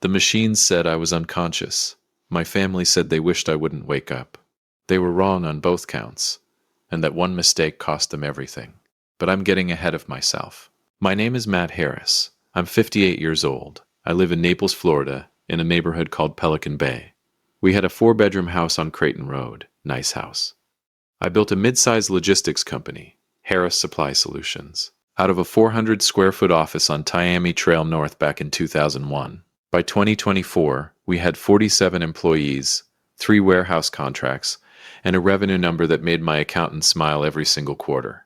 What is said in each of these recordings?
The machines said I was unconscious. My family said they wished I wouldn't wake up. They were wrong on both counts, and that one mistake cost them everything. But I'm getting ahead of myself. My name is Matt Harris. I'm 58 years old. I live in Naples, Florida, in a neighborhood called Pelican Bay. We had a 4-bedroom house on Creighton Road. Nice house. I built a mid-sized logistics company, Harris Supply Solutions, out of a 400-square-foot office on Miami Trail North back in 2001. By 2024, we had 47 employees, 3 warehouse contracts, and a revenue number that made my accountant smile every single quarter.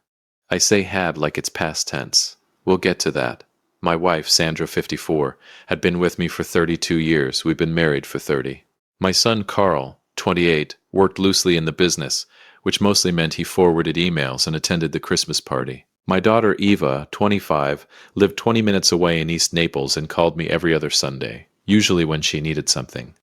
I say had like it's past tense. We'll get to that. My wife, Sandra, 54, had been with me for 32 years. We've been married for 30. My son, Carl, 28, worked loosely in the business, which mostly meant he forwarded emails and attended the Christmas party. My daughter, Eva, 25, lived 20 minutes away in East Naples and called me every other Sunday, usually when she needed something.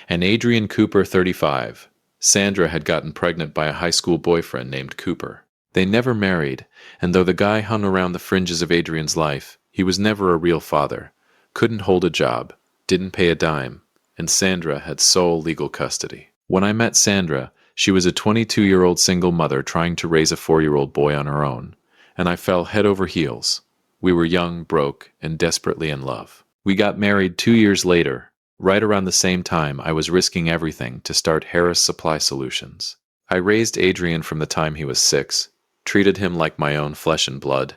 And Adrian Cooper, 35. Sandra had gotten pregnant by a high school boyfriend named Cooper. They never married, and though the guy hung around the fringes of Adrian's life, he was never a real father, couldn't hold a job, didn't pay a dime, and Sandra had sole legal custody. When I met Sandra, she was a 22-year-old single mother trying to raise a 4-year-old boy on her own, and I fell head over heels. We were young, broke, and desperately in love. We got married 2 years later. Right around the same time, I was risking everything to start Harris Supply Solutions. I raised Adrian from the time he was 6, treated him like my own flesh and blood,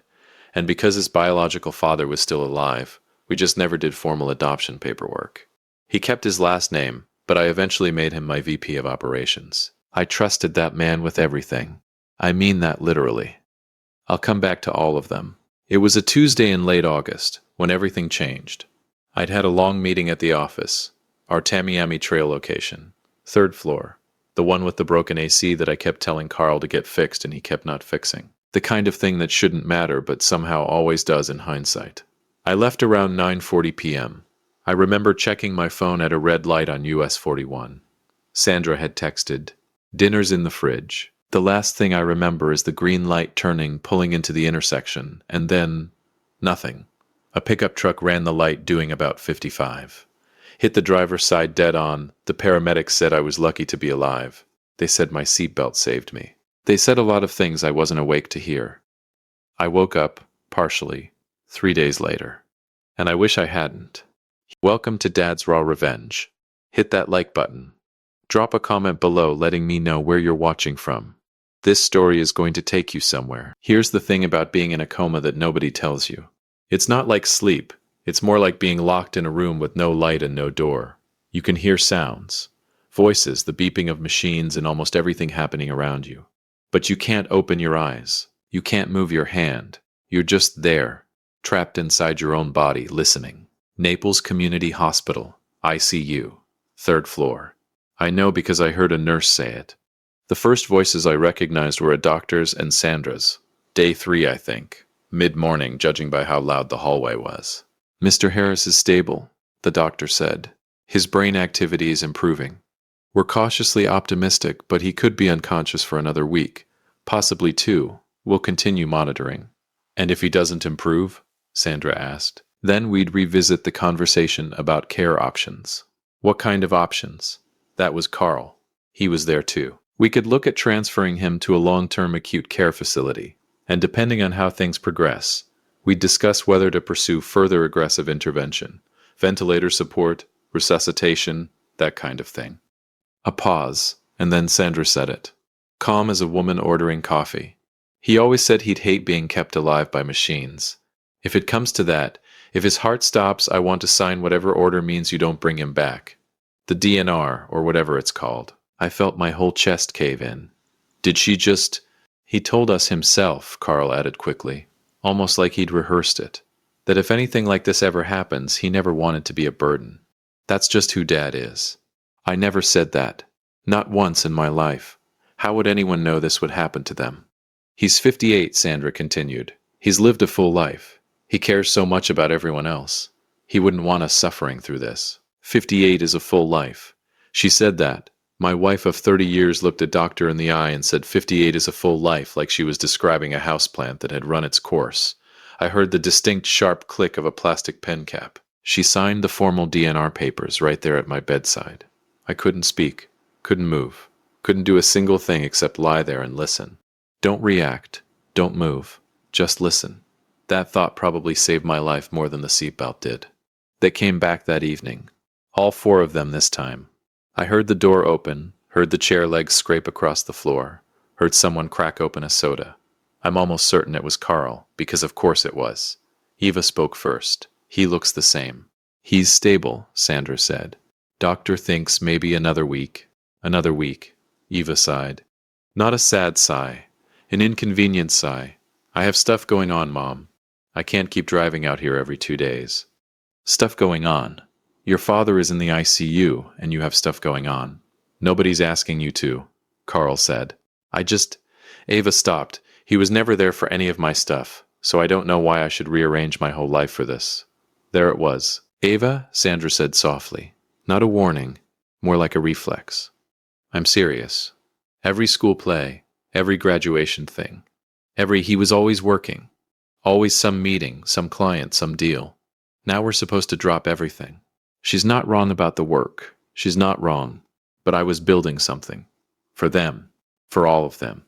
and because his biological father was still alive, we just never did formal adoption paperwork. He kept his last name, but I eventually made him my VP of operations. I trusted that man with everything. I mean that literally. I'll come back to all of them. It was a Tuesday in late August, when everything changed. I'd had a long meeting at the office, our Tamiami Trail location, 3rd floor, the one with the broken AC that I kept telling Carl to get fixed and he kept not fixing. The kind of thing that shouldn't matter but somehow always does in hindsight. I left around 9:40 p.m. I remember checking my phone at a red light on US 41. Sandra had texted, "Dinner's in the fridge." The last thing I remember is the green light turning, pulling into the intersection, and then nothing. A pickup truck ran the light doing about 55. Hit the driver's side dead on. The paramedics said I was lucky to be alive. They said my seatbelt saved me. They said a lot of things I wasn't awake to hear. I woke up, partially, 3 days later. And I wish I hadn't. Welcome to Dad's Raw Revenge. Hit that like button. Drop a comment below letting me know where you're watching from. This story is going to take you somewhere. Here's the thing about being in a coma that nobody tells you. It's not like sleep. It's more like being locked in a room with no light and no door. You can hear sounds, voices, the beeping of machines, and almost everything happening around you. But you can't open your eyes. You can't move your hand. You're just there, trapped inside your own body, listening. Naples Community Hospital, ICU, 3rd floor. I know because I heard a nurse say it. The first voices I recognized were a doctor's and Sandra's. Day 3, I think. Mid-morning, judging by how loud the hallway was. "Mr. Harris is stable," the doctor said. "His brain activity is improving. We're cautiously optimistic, but he could be unconscious for another week, possibly 2. We'll continue monitoring." "And if he doesn't improve?" Sandra asked. "Then we'd revisit the conversation about care options." "What kind of options?" That was Carl. He was there too. "We could look at transferring him to a long-term acute care facility, and depending on how things progress, we'd discuss whether to pursue further aggressive intervention, ventilator support, resuscitation, that kind of thing." A pause, and then Sandra said it, calm as a woman ordering coffee. "He always said he'd hate being kept alive by machines. If it comes to that, if his heart stops, I want to sign whatever order means you don't bring him back. The DNR, or whatever it's called." I felt my whole chest cave in. "Did she just—" "He told us himself," Carl added quickly, almost like he'd rehearsed it, "that if anything like this ever happens, he never wanted to be a burden. That's just who Dad is." "I never said that. Not once in my life. How would anyone know this would happen to them?" "He's 58, Sandra continued. "He's lived a full life. He cares so much about everyone else. He wouldn't want us suffering through this. 58 is a full life." She said that. My wife of 30 years looked a doctor in the eye and said 58 is a full life, like she was describing a houseplant that had run its course. I heard the distinct sharp click of a plastic pen cap. She signed the formal DNR papers right there at my bedside. I couldn't speak, couldn't move, couldn't do a single thing except lie there and listen. Don't react, don't move, just listen. That thought probably saved my life more than the seatbelt did. They came back that evening. All four of them this time. I heard the door open, heard the chair legs scrape across the floor, heard someone crack open a soda. I'm almost certain it was Carl, because of course it was. Eva spoke first. He looks the same. He's stable, Sandra said. Doctor thinks maybe another week. Another week, Eva sighed. Not a sad sigh. An inconvenient sigh. I have stuff going on, Mom. I can't keep driving out here every 2 days. Stuff going on. Your father is in the ICU, and you have stuff going on. Nobody's asking you to, Carl said. Ava stopped. He was never there for any of my stuff, so I don't know why I should rearrange my whole life for this. There it was. Ava, Sandra said softly. Not a warning, more like a reflex. I'm serious. Every school play, every graduation thing, he was always working. Always some meeting, some client, some deal. Now we're supposed to drop everything. She's not wrong about the work. She's not wrong. But I was building something. For them. For all of them.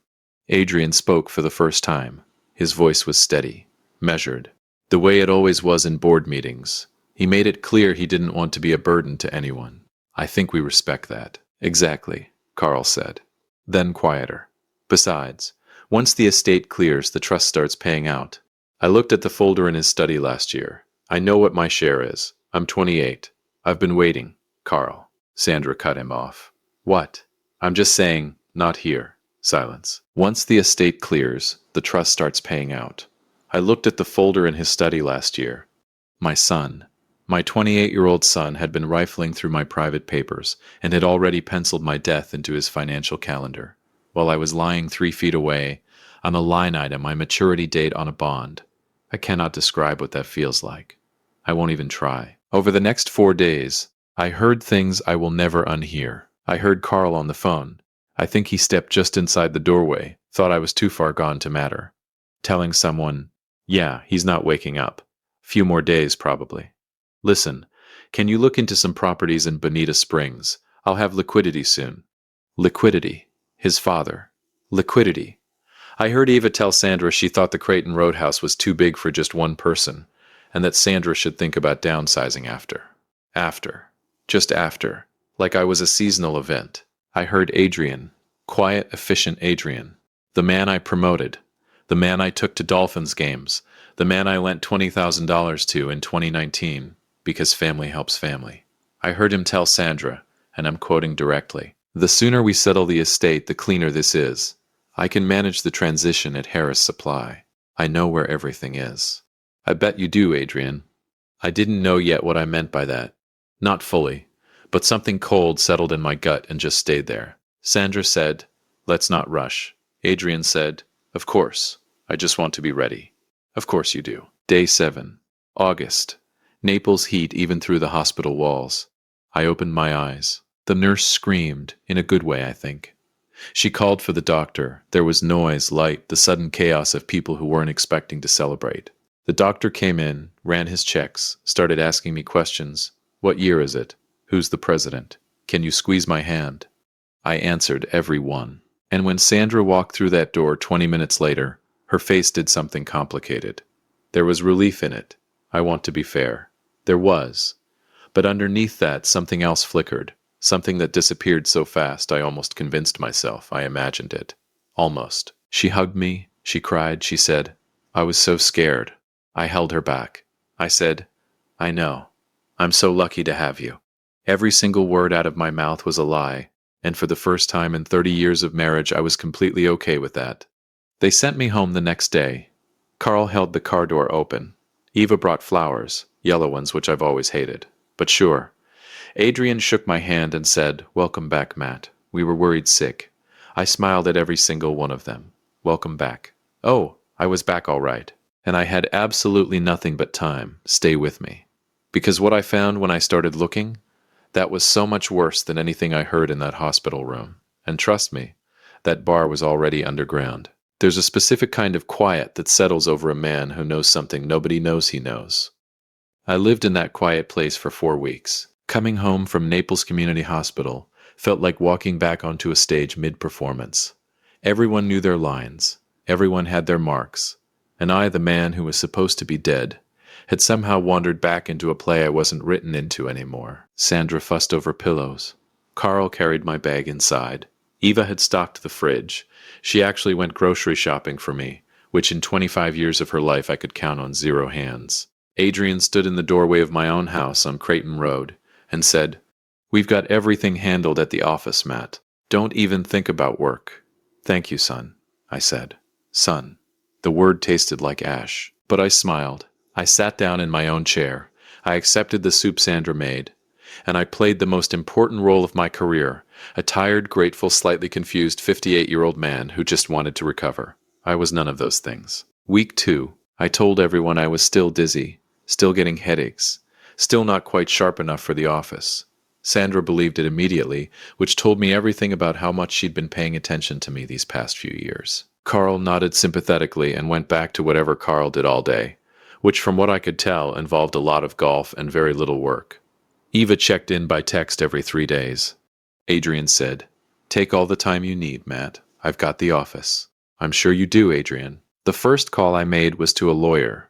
Adrian spoke for the first time. His voice was steady, measured, the way it always was in board meetings. He made it clear he didn't want to be a burden to anyone. I think we respect that. Exactly, Carl said. Then quieter. Besides, once the estate clears, the trust starts paying out. I looked at the folder in his study last year. I know what my share is. I'm 28. I've been waiting, Carl. Sandra cut him off. What? I'm just saying, not here. Silence. Once the estate clears, the trust starts paying out. I looked at the folder in his study last year. My 28-year-old son, had been rifling through my private papers and had already penciled my death into his financial calendar, while I was lying 3 feet away, on a line item, my maturity date on a bond. I cannot describe what that feels like. I won't even try. Over the next 4 days, I heard things I will never unhear. I heard Carl on the phone. I think he stepped just inside the doorway, thought I was too far gone to matter. Telling someone, yeah, he's not waking up. Few more days, probably. Listen, can you look into some properties in Bonita Springs? I'll have liquidity soon. Liquidity. His father. Liquidity. I heard Eva tell Sandra she thought the Creighton Roadhouse was too big for just one person, and that Sandra should think about downsizing after. Just after. Like I was a seasonal event. I heard Adrian. Quiet, efficient Adrian. The man I promoted. The man I took to Dolphins games. The man I lent $20,000 to in 2019, because family helps family. I heard him tell Sandra, and I'm quoting directly, the sooner we settle the estate, the cleaner this is. I can manage the transition at Harris Supply. I know where everything is. I bet you do, Adrian. I didn't know yet what I meant by that. Not fully, but something cold settled in my gut and just stayed there. Sandra said, let's not rush. Adrian said, of course. I just want to be ready. Of course you do. Day 7. August. Naples heat even through the hospital walls. I opened my eyes. The nurse screamed, in a good way, I think. She called for the doctor. There was noise, light, the sudden chaos of people who weren't expecting to celebrate. The doctor came in, ran his checks, started asking me questions. What year is it? Who's the president? Can you squeeze my hand? I answered every one. And when Sandra walked through that door 20 minutes later, her face did something complicated. There was relief in it. I want to be fair. There was. But underneath that, something else flickered. Something that disappeared so fast I almost convinced myself I imagined it. Almost. She hugged me. She cried. She said, I was so scared. I held her back. I said, I know. I'm so lucky to have you. Every single word out of my mouth was a lie, and for the first time in 30 years of marriage I was completely okay with that. They sent me home the next day. Carl held the car door open. Eva brought flowers, yellow ones which I've always hated. But sure. Adrian shook my hand and said, welcome back, Matt. We were worried sick. I smiled at every single one of them. Welcome back. Oh, I was back all right. And I had absolutely nothing but time. Stay with me. Because what I found when I started looking, that was so much worse than anything I heard in that hospital room. And trust me, that bar was already underground. There's a specific kind of quiet that settles over a man who knows something nobody knows he knows. I lived in that quiet place for 4 weeks. Coming home from Naples Community Hospital felt like walking back onto a stage mid-performance. Everyone knew their lines. Everyone had their marks. And I, the man who was supposed to be dead, had somehow wandered back into a play I wasn't written into anymore. Sandra fussed over pillows. Carl carried my bag inside. Eva had stocked the fridge. She actually went grocery shopping for me, which in 25 years of her life I could count on 0 hands. Adrian stood in the doorway of my own house on Creighton Road and said, "We've got everything handled at the office, Matt. Don't even think about work." "Thank you, son," I said. Son. The word tasted like ash, but I smiled. I sat down in my own chair. I accepted the soup Sandra made, and I played the most important role of my career, a tired, grateful, slightly confused 58-year-old man who just wanted to recover. I was none of those things. Week 2, I told everyone I was still dizzy, still getting headaches, still not quite sharp enough for the office. Sandra believed it immediately, which told me everything about how much she'd been paying attention to me these past few years. Carl nodded sympathetically and went back to whatever Carl did all day, which from what I could tell involved a lot of golf and very little work. Eva checked in by text every 3 days. Adrian said, "Take all the time you need, Matt. I've got the office." "I'm sure you do, Adrian." The first call I made was to a lawyer.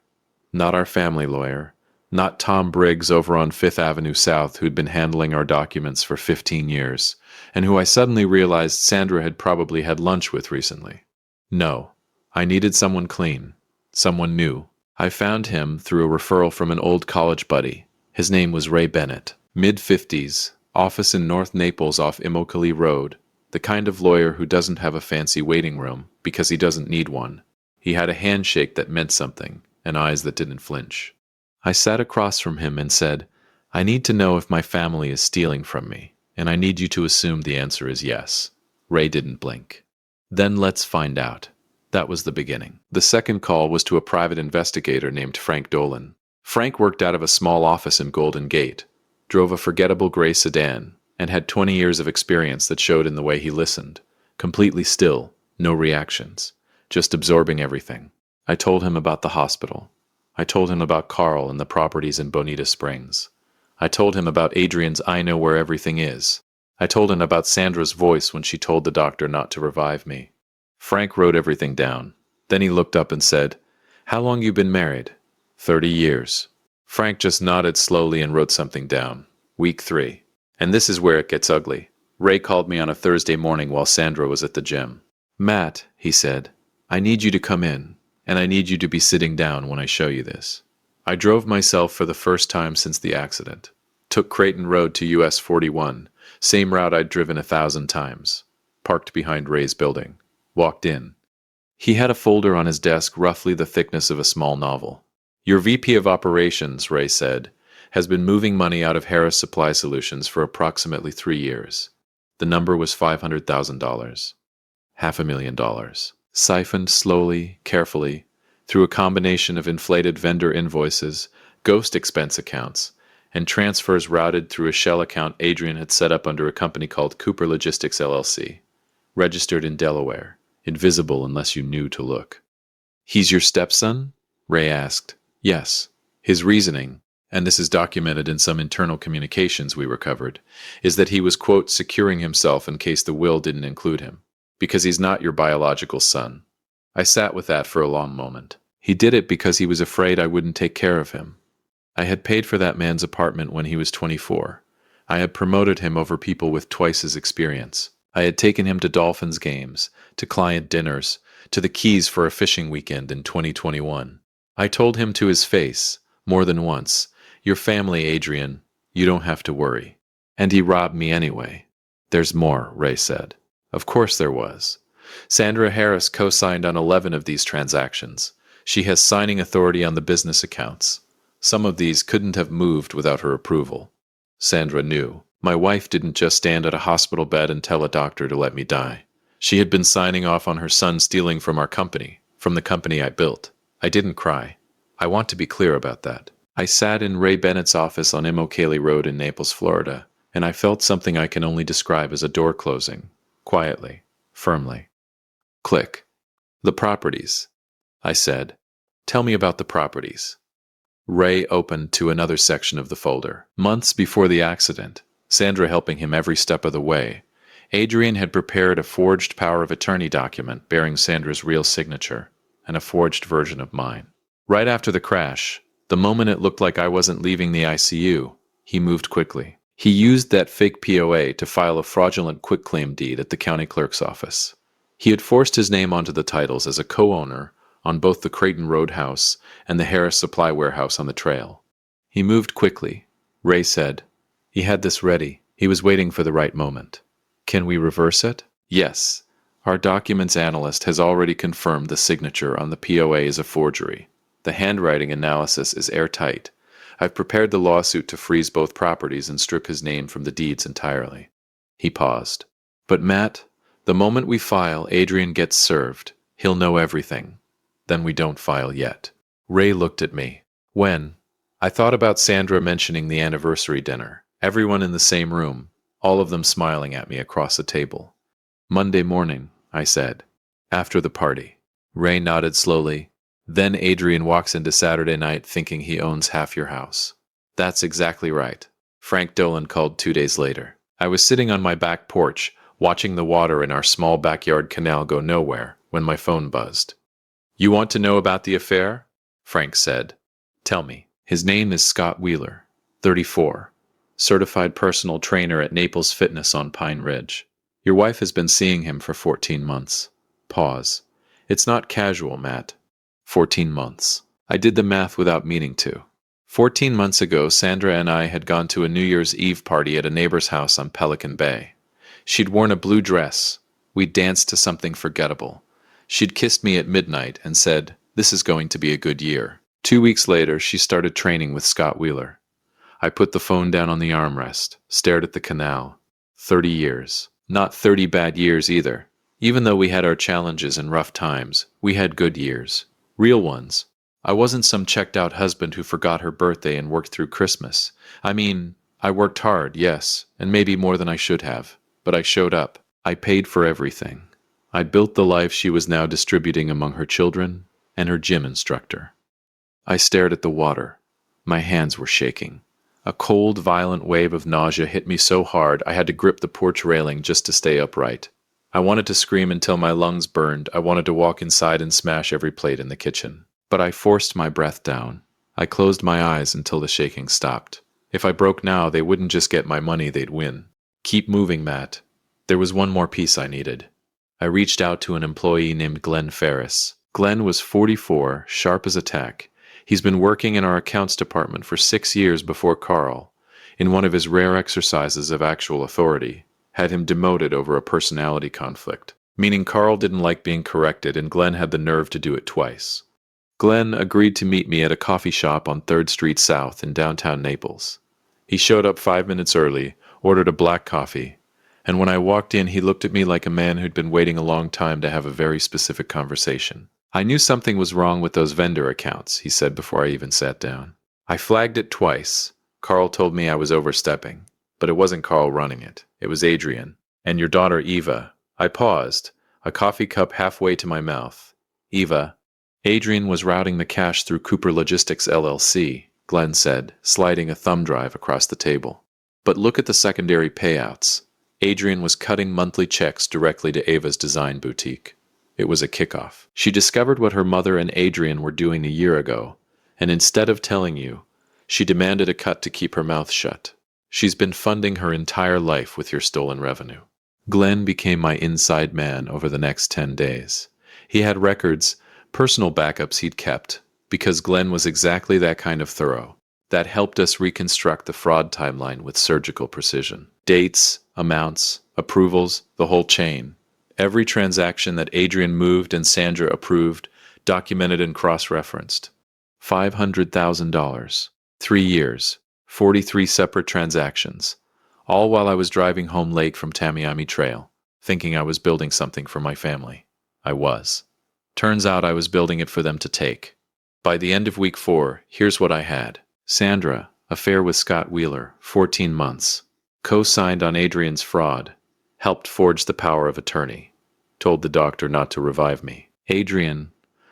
Not our family lawyer. Not Tom Briggs over on 5th Avenue South who'd been handling our documents for 15 years, and who I suddenly realized Sandra had probably had lunch with recently. No, I needed someone clean, someone new. I found him through a referral from an old college buddy. His name was Ray Bennett, mid-50s, office in North Naples off Immokalee Road, the kind of lawyer who doesn't have a fancy waiting room because he doesn't need one. He had a handshake that meant something, and eyes that didn't flinch. I sat across from him and said, "I need to know if my family is stealing from me, and I need you to assume the answer is yes." Ray didn't blink. "Then let's find out." That was the beginning. The second call was to a private investigator named Frank Dolan. Frank worked out of a small office in Golden Gate, drove a forgettable gray sedan, and had 20 years of experience that showed in the way he listened. Completely still, no reactions, just absorbing everything. I told him about the hospital. I told him about Carl and the properties in Bonita Springs. I told him about Adrian's "I know where everything is." I told him about Sandra's voice when she told the doctor not to revive me. Frank wrote everything down. Then he looked up and said, "How long you been married?" 30 years. Frank just nodded slowly and wrote something down. Week 3. And this is where it gets ugly. Ray called me on a Thursday morning while Sandra was at the gym. "Matt," he said, "I need you to come in. And I need you to be sitting down when I show you this." I drove myself for the first time since the accident. Took Creighton Road to US 41, same route I'd driven 1,000 times. Parked behind Ray's building. Walked in. He had a folder on his desk roughly the thickness of a small novel. "Your VP of Operations," Ray said, "has been moving money out of Harris Supply Solutions for approximately 3 years. The number was $500,000. $500,000. Siphoned slowly, carefully, through a combination of inflated vendor invoices, ghost expense accounts, and transfers routed through a shell account Adrian had set up under a company called Cooper Logistics LLC, registered in Delaware, invisible unless you knew to look." "He's your stepson?" Ray asked. "Yes." His reasoning, and this is documented in some internal communications we recovered, is that he was, quote, "securing himself in case the will didn't include him. Because he's not your biological son." I sat with that for a long moment. He did it because he was afraid I wouldn't take care of him. I had paid for that man's apartment when he was 24. I had promoted him over people with twice his experience. I had taken him to Dolphins games, to client dinners, to the Keys for a fishing weekend in 2021. I told him to his face, more than once, "Your family, Adrian, you don't have to worry." And he robbed me anyway. "There's more," Ray said. Of course there was. Sandra Harris co-signed on 11 of these transactions. She has signing authority on the business accounts. Some of these couldn't have moved without her approval. Sandra knew. My wife didn't just stand at a hospital bed and tell a doctor to let me die. She had been signing off on her son stealing from our company, from the company I built. I didn't cry. I want to be clear about that. I sat in Ray Bennett's office on Immokalee Road in Naples, Florida, and I felt something I can only describe as a door closing. Quietly, firmly. Click. "The properties," I said. "Tell me about the properties." Ray opened to another section of the folder. Months before the accident, Sandra helping him every step of the way, Adrian had prepared a forged power of attorney document bearing Sandra's real signature and a forged version of mine. Right after the crash, the moment it looked like I wasn't leaving the ICU, he moved quickly. He used that fake POA to file a fraudulent quitclaim deed at the county clerk's office. He had forced his name onto the titles as a co-owner on both the Creighton Roadhouse and the Harris Supply Warehouse on the trail. He moved quickly. Ray said. He had this ready. He was waiting for the right moment. Can we reverse it? Yes. Our documents analyst has already confirmed the signature on the POA is a forgery. The handwriting analysis is airtight. I've prepared the lawsuit to freeze both properties and strip his name from the deeds entirely. He paused. But Matt, the moment we file, Adrian gets served. He'll know everything. Then we don't file yet. Ray looked at me. When? I thought about Sandra mentioning the anniversary dinner. Everyone in the same room, all of them smiling at me across the table. Monday morning, I said. After the party. Ray nodded slowly. Then Adrian walks into Saturday night thinking he owns half your house. That's exactly right. Frank Dolan called 2 days later. I was sitting on my back porch, watching the water in our small backyard canal go nowhere, when my phone buzzed. You want to know about the affair? Frank said. Tell me. His name is Scott Wheeler, 34. Certified personal trainer at Naples Fitness on Pine Ridge. Your wife has been seeing him for 14 months. Pause. It's not casual, Matt. 14 months. I did the math without meaning to. 14 months ago, Sandra and I had gone to a New Year's Eve party at a neighbor's house on Pelican Bay. She'd worn a blue dress. We danced to something forgettable. She'd kissed me at midnight and said, "This is going to be a good year." 2 weeks later, she started training with Scott Wheeler. I put the phone down on the armrest, stared at the canal. 30 years. Not 30 bad years either. Even though we had our challenges and rough times, we had good years. Real ones. I wasn't some checked-out husband who forgot her birthday and worked through Christmas. I mean, I worked hard, yes, and maybe more than I should have. But I showed up. I paid for everything. I built the life she was now distributing among her children and her gym instructor. I stared at the water. My hands were shaking. A cold, violent wave of nausea hit me so hard I had to grip the porch railing just to stay upright. I wanted to scream until my lungs burned. I wanted to walk inside and smash every plate in the kitchen. But I forced my breath down. I closed my eyes until the shaking stopped. If I broke now, they wouldn't just get my money, they'd win. Keep moving, Matt. There was one more piece I needed. I reached out to an employee named Glenn Ferris. Glenn was 44, sharp as a tack. He's been working in our accounts department for 6 years before Carl, in one of his rare exercises of actual authority, had him demoted over a personality conflict, meaning Carl didn't like being corrected and Glenn had the nerve to do it twice. Glenn agreed to meet me at a coffee shop on 3rd Street South in downtown Naples. He showed up 5 minutes early, ordered a black coffee, and when I walked in, he looked at me like a man who'd been waiting a long time to have a very specific conversation. I knew something was wrong with those vendor accounts, he said before I even sat down. I flagged it twice. Carl told me I was overstepping, but it wasn't Carl running it. It was Adrian. And your daughter, Eva. I paused, a coffee cup halfway to my mouth. Eva. Adrian was routing the cash through Cooper Logistics LLC, Glenn said, sliding a thumb drive across the table. But look at the secondary payouts. Adrian was cutting monthly checks directly to Ava's design boutique. It was a kickoff. She discovered what her mother and Adrian were doing a year ago, and instead of telling you, she demanded a cut to keep her mouth shut. She's been funding her entire life with your stolen revenue. Glenn became my inside man over the next 10 days. He had records, personal backups he'd kept, because Glenn was exactly that kind of thorough. That helped us reconstruct the fraud timeline with surgical precision. Dates, amounts, approvals, the whole chain. Every transaction that Adrian moved and Sandra approved, documented and cross-referenced. $500,000. 3 years. 43 separate transactions. All while I was driving home late from Tamiami Trail, thinking I was building something for my family. I was. Turns out I was building it for them to take. By the end of week 4, here's what I had. Sandra, affair with Scott Wheeler, 14 months. Co-signed on Adrian's fraud. Helped forge the power of attorney. Told the doctor not to revive me. Adrian,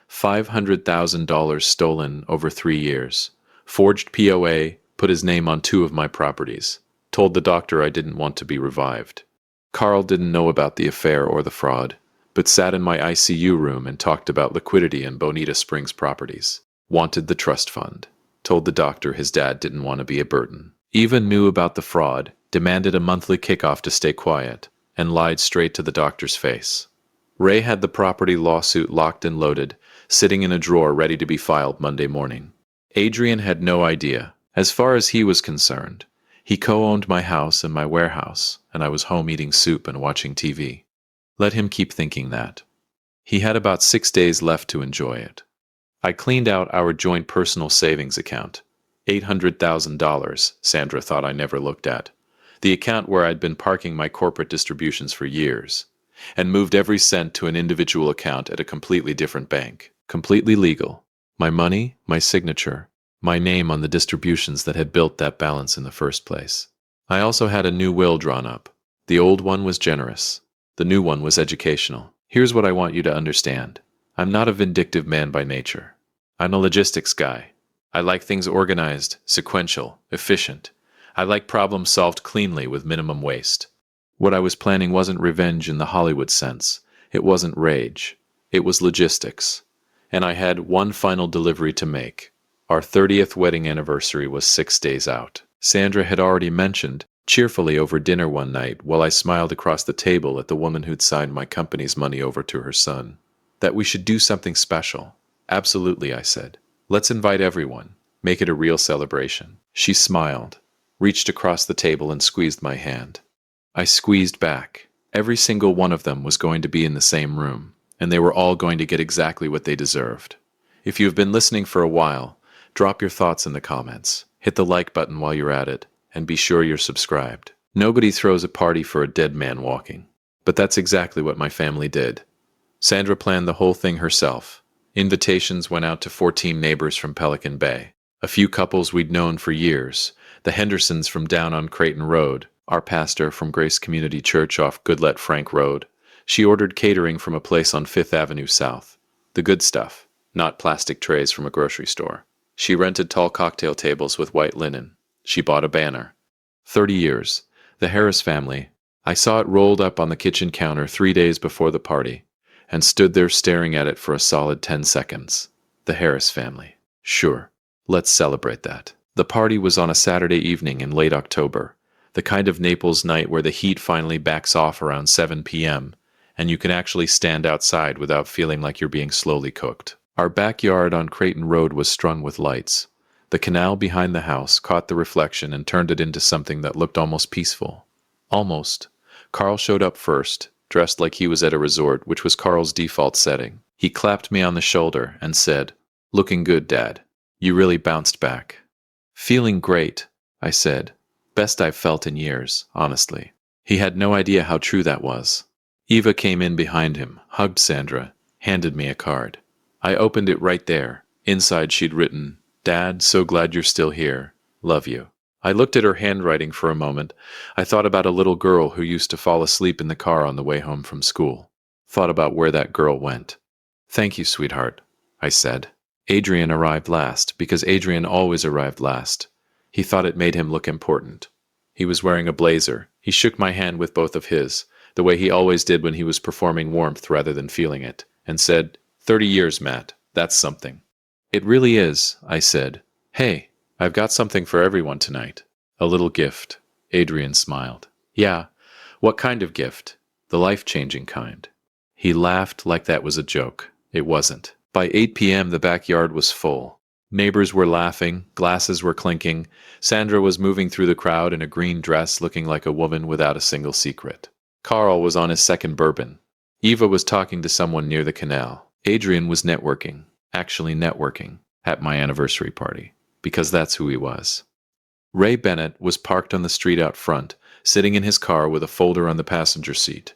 $500,000 stolen over 3 years. Forged POA, put his name on 2 of my properties. Told the doctor I didn't want to be revived. Carl didn't know about the affair or the fraud, but sat in my ICU room and talked about liquidity and Bonita Springs properties. Wanted the trust fund. Told the doctor his dad didn't want to be a burden. Eva knew about the fraud, demanded a monthly kickoff to stay quiet, and lied straight to the doctor's face. Ray had the property lawsuit locked and loaded, sitting in a drawer ready to be filed Monday morning. Adrian had no idea. As far as he was concerned, he co-owned my house and my warehouse, and I was home eating soup and watching TV. Let him keep thinking that. He had about 6 days left to enjoy it. I cleaned out our joint personal savings account. $800,000, Sandra thought I never looked at. The account where I'd been parking my corporate distributions for years, and moved every cent to an individual account at a completely different bank. Completely legal. My money, my signature, my name on the distributions that had built that balance in the first place. I also had a new will drawn up. The old one was generous. The new one was educational. Here's what I want you to understand. I'm not a vindictive man by nature. I'm a logistics guy. I like things organized, sequential, efficient. I like problems solved cleanly with minimum waste. What I was planning wasn't revenge in the Hollywood sense. It wasn't rage. It was logistics. And I had one final delivery to make. Our 30th wedding anniversary was 6 days out. Sandra had already mentioned, cheerfully over dinner one night while I smiled across the table at the woman who'd signed my company's money over to her son, that we should do something special. Absolutely, I said. Let's invite everyone. Make it a real celebration. She smiled, reached across the table and squeezed my hand. I squeezed back. Every single one of them was going to be in the same room, and they were all going to get exactly what they deserved. If you've been listening for a while, drop your thoughts in the comments. Hit the like button while you're at it, and be sure you're subscribed. Nobody throws a party for a dead man walking. But that's exactly what my family did. Sandra planned the whole thing herself. Invitations went out to 14 neighbors from Pelican Bay. A few couples we'd known for years. The Hendersons from down on Creighton Road, our pastor from Grace Community Church off Goodlet Frank Road. She ordered catering from a place on 5th Avenue South. The good stuff, not plastic trays from a grocery store. She rented tall cocktail tables with white linen. She bought a banner. 30 years. The Harris family. I saw it rolled up on the kitchen counter 3 days before the party, and stood there staring at it for a solid 10 seconds. The Harris family. Sure. Let's celebrate that. The party was on a Saturday evening in late October, the kind of Naples night where the heat finally backs off around 7 p.m., and you can actually stand outside without feeling like you're being slowly cooked. Our backyard on Creighton Road was strung with lights. The canal behind the house caught the reflection and turned it into something that looked almost peaceful. Almost. Carl showed up first, dressed like he was at a resort, which was Carl's default setting. He clapped me on the shoulder and said, "Looking good, Dad. You really bounced back." "Feeling great," I said. "Best I've felt in years, honestly." He had no idea how true that was. Eva came in behind him, hugged Sandra, handed me a card. I opened it right there. Inside she'd written, "Dad, so glad you're still here. Love you." I looked at her handwriting for a moment. I thought about a little girl who used to fall asleep in the car on the way home from school. Thought about where that girl went. "Thank you, sweetheart," I said. Adrian arrived last, because Adrian always arrived last. He thought it made him look important. He was wearing a blazer. He shook my hand with both of his, the way he always did when he was performing warmth rather than feeling it, and said, 30 years, Matt. That's something." "It really is," I said. "Hey, I've got something for everyone tonight. A little gift." Adrian smiled. "Yeah, what kind of gift?" "The life-changing kind." He laughed like that was a joke. It wasn't. By 8 p.m. the backyard was full. Neighbors were laughing, glasses were clinking. Sandra was moving through the crowd in a green dress looking like a woman without a single secret. Carl was on his second bourbon. Eva was talking to someone near the canal. Adrian was networking, actually networking, at my anniversary party, because that's who he was. Ray Bennett was parked on the street out front, sitting in his car with a folder on the passenger seat.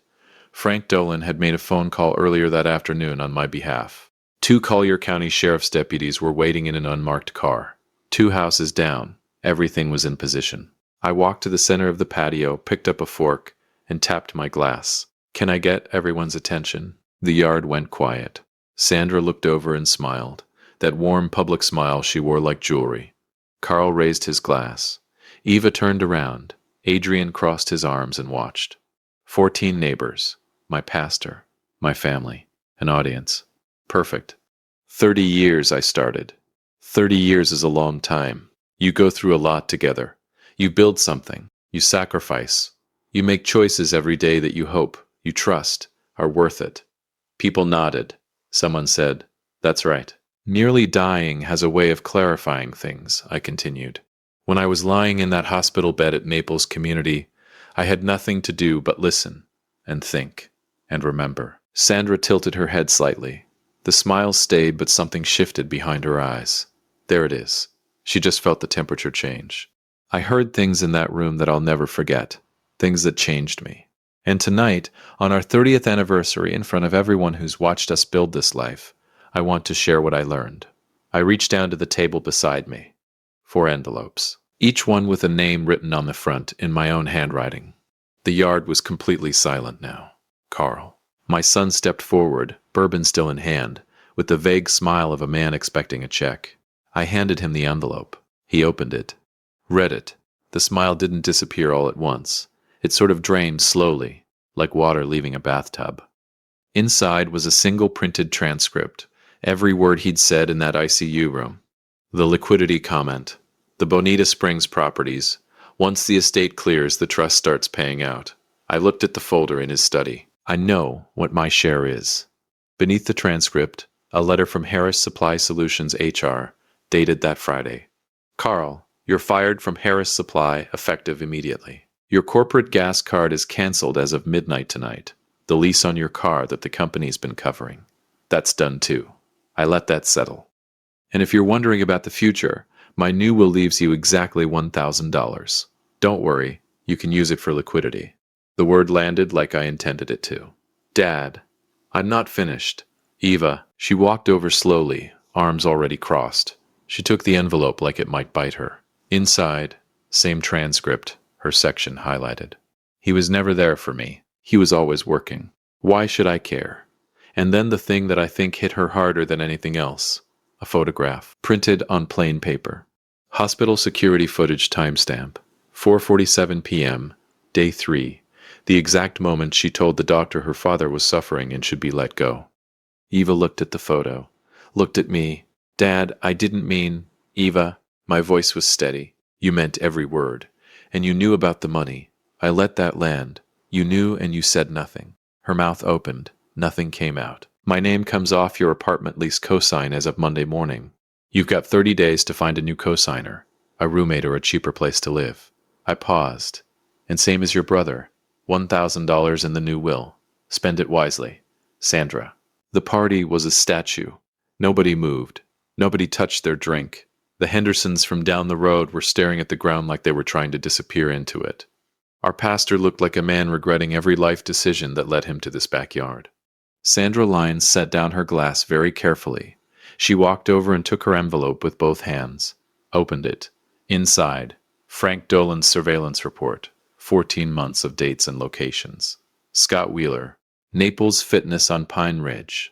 Frank Dolan had made a phone call earlier that afternoon on my behalf. 2 Collier County Sheriff's deputies were waiting in an unmarked car. 2 houses down. Everything was in position. I walked to the center of the patio, picked up a fork, and tapped my glass. "Can I get everyone's attention?" The yard went quiet. Sandra looked over and smiled. That warm public smile she wore like jewelry. Carl raised his glass. Eva turned around. Adrian crossed his arms and watched. 14 neighbors. My pastor. My family. An audience. Perfect. 30 years, I started. 30 years is a long time. You go through a lot together. You build something. You sacrifice. You make choices every day that you hope, you trust, are worth it. People nodded. Someone said, "That's right." Nearly dying has a way of clarifying things, I continued. When I was lying in that hospital bed at Maples Community, I had nothing to do but listen and think and remember. Sandra tilted her head slightly. The smile stayed, but something shifted behind her eyes. There it is. She just felt the temperature change. I heard things in that room that I'll never forget, things that changed me. And tonight, on our 30th anniversary, in front of everyone who's watched us build this life, I want to share what I learned. I reached down to the table beside me. 4 envelopes, each one with a name written on the front in my own handwriting. The yard was completely silent now. Carl. My son stepped forward, bourbon still in hand, with the vague smile of a man expecting a check. I handed him the envelope. He opened it, read it. The smile didn't disappear all at once. It sort of drained slowly, like water leaving a bathtub. Inside was a single printed transcript, every word he'd said in that ICU room. The liquidity comment. The Bonita Springs properties. Once the estate clears, the trust starts paying out. I looked at the folder in his study. I know what my share is. Beneath the transcript, a letter from Harris Supply Solutions HR, dated that Friday. Carl, you're fired from Harris Supply, effective immediately. Your corporate gas card is canceled as of midnight tonight. The lease on your car that the company's been covering. That's done too. I let that settle. And if you're wondering about the future, my new will leaves you exactly $1,000. Don't worry, you can use it for liquidity. The word landed like I intended it to. Dad, I'm not finished. Eva, she walked over slowly, arms already crossed. She took the envelope like it might bite her. Inside, same transcript, her section highlighted. He was never there for me. He was always working. Why should I care? And then the thing that I think hit her harder than anything else. A photograph, printed on plain paper. Hospital security footage timestamp. 4:47 p.m., day 3. The exact moment she told the doctor her father was suffering and should be let go. Eva looked at the photo. Looked at me. Dad, I didn't mean... Eva, my voice was steady. You meant every word. And you knew about the money. I let that land. You knew and you said nothing. Her mouth opened. Nothing came out. My name comes off your apartment lease cosign as of Monday morning. You've got 30 days to find a new cosigner, a roommate or a cheaper place to live. I paused. And same as your brother. $1,000 in the new will. Spend it wisely. Sandra. The party was a statue. Nobody moved. Nobody touched their drink. The Hendersons from down the road were staring at the ground like they were trying to disappear into it. Our pastor looked like a man regretting every life decision that led him to this backyard. Sandra Lyons set down her glass very carefully. She walked over and took her envelope with both hands. Opened it. Inside, Frank Dolan's surveillance report. 14 months of dates and locations. Scott Wheeler. Naples Fitness on Pine Ridge.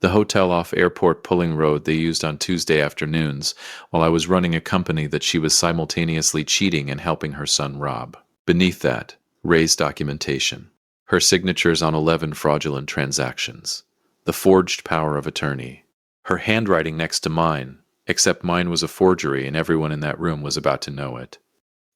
The hotel off Airport Pulling Road they used on Tuesday afternoons while I was running a company that she was simultaneously cheating and helping her son rob. Beneath that, Ray's documentation. Her signatures on 11 fraudulent transactions. The forged power of attorney. Her handwriting next to mine, except mine was a forgery and everyone in that room was about to know it.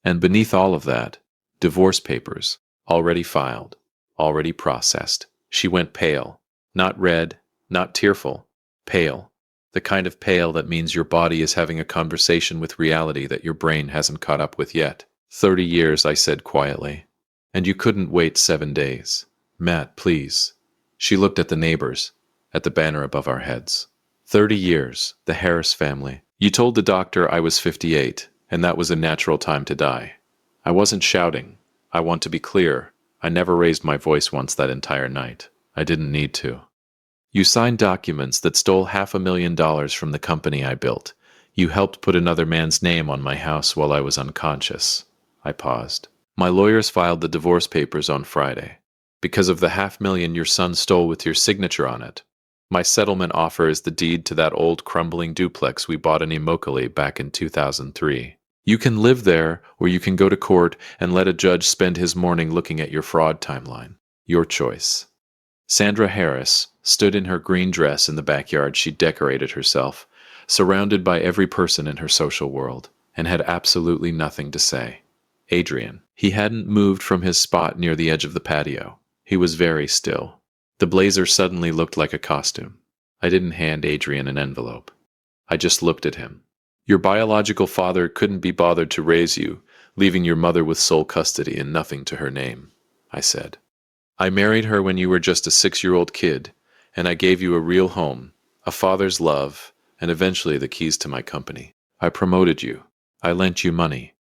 And beneath all of that, divorce papers, already filed, already processed. She went pale. Not red, not tearful. Pale. The kind of pale that means your body is having a conversation with reality that your brain hasn't caught up with yet. 30 years, I said quietly. And you couldn't wait 7 days. Matt, please. She looked at the neighbors, at the banner above our heads. 30 years, the Harris family. You told the doctor I was 58, and that was a natural time to die. I wasn't shouting. I want to be clear. I never raised my voice once that entire night. I didn't need to. You signed documents that stole $500,000 from the company I built. You helped put another man's name on my house while I was unconscious. I paused. My lawyers filed the divorce papers on Friday. Because of the $500,000 your son stole with your signature on it. My settlement offer is the deed to that old crumbling duplex we bought in Immokalee back in 2003. You can live there, or you can go to court and let a judge spend his morning looking at your fraud timeline. Your choice. Sandra Harris stood in her green dress in the backyard she'd decorated herself, surrounded by every person in her social world, and had absolutely nothing to say. Adrian. He hadn't moved from his spot near the edge of the patio. He was very still. The blazer suddenly looked like a costume. I didn't hand Adrian an envelope. I just looked at him. Your biological father couldn't be bothered to raise you, leaving your mother with sole custody and nothing to her name, I said. I married her when you were just a 6-year-old kid, and I gave you a real home, a father's love, and eventually the keys to my company. I promoted you. I lent you money.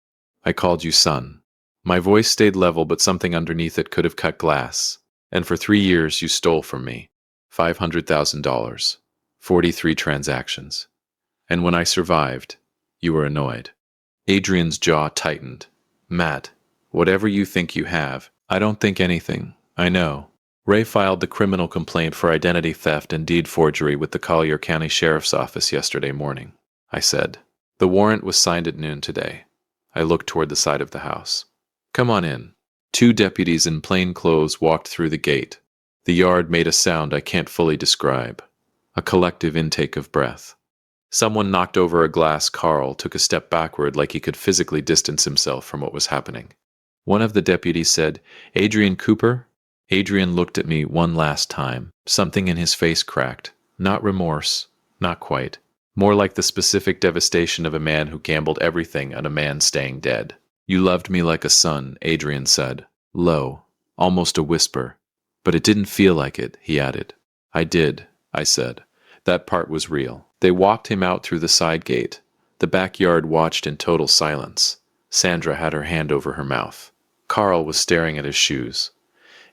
I called you son. My voice stayed level, but something underneath it could have cut glass. And for 3 years you stole from me. $500,000. 43 transactions. And when I survived, you were annoyed. Adrian's jaw tightened. Matt, whatever you think you have, I don't think anything. I know. Ray filed the criminal complaint for identity theft and deed forgery with the Collier County Sheriff's Office yesterday morning, I said. The warrant was signed at noon today. I looked toward the side of the house. Come on in. 2 deputies in plain clothes walked through the gate. The yard made a sound I can't fully describe. A collective intake of breath. Someone knocked over a glass. Carl took a step backward like he could physically distance himself from what was happening. One of the deputies said, Adrian Cooper? Adrian looked at me one last time. Something in his face cracked. Not remorse. Not quite. More like the specific devastation of a man who gambled everything on a man staying dead. You loved me like a son, Adrian said. Low. Almost a whisper. But it didn't feel like it, he added. I did, I said. That part was real. They walked him out through the side gate. The backyard watched in total silence. Sandra had her hand over her mouth. Carl was staring at his shoes.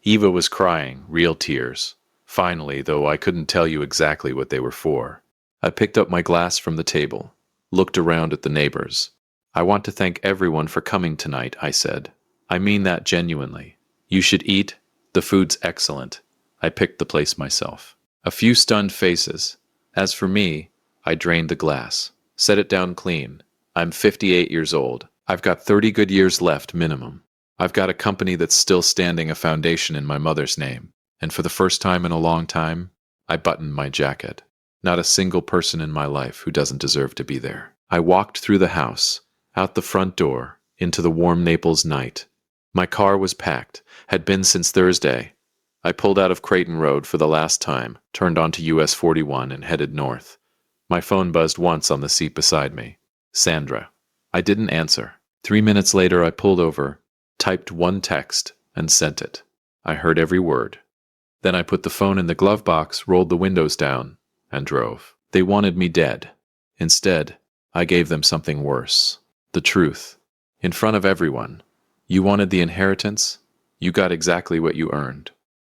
Eva was crying, real tears. Finally, though I couldn't tell you exactly what they were for. I picked up my glass from the table, looked around at the neighbors. I want to thank everyone for coming tonight, I said. I mean that genuinely. You should eat. The food's excellent. I picked the place myself. A few stunned faces. As for me, I drained the glass, set it down clean. I'm 58 years old. I've got 30 good years left minimum. I've got a company that's still standing, a foundation in my mother's name. And for the first time in a long time, I buttoned my jacket. Not a single person in my life who doesn't deserve to be there. I walked through the house, out the front door, into the warm Naples night. My car was packed, had been since Thursday. I pulled out of Creighton Road for the last time, turned onto US 41 and headed north. My phone buzzed once on the seat beside me. Sandra. I didn't answer. 3 minutes later I pulled over, typed one text, and sent it. I heard every word. Then I put the phone in the glove box, rolled the windows down, and drove. They wanted me dead. Instead, I gave them something worse. The truth. In front of everyone. You wanted the inheritance? You got exactly what you earned.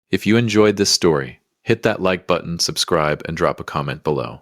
If you enjoyed this story, hit that like button, subscribe, and drop a comment below.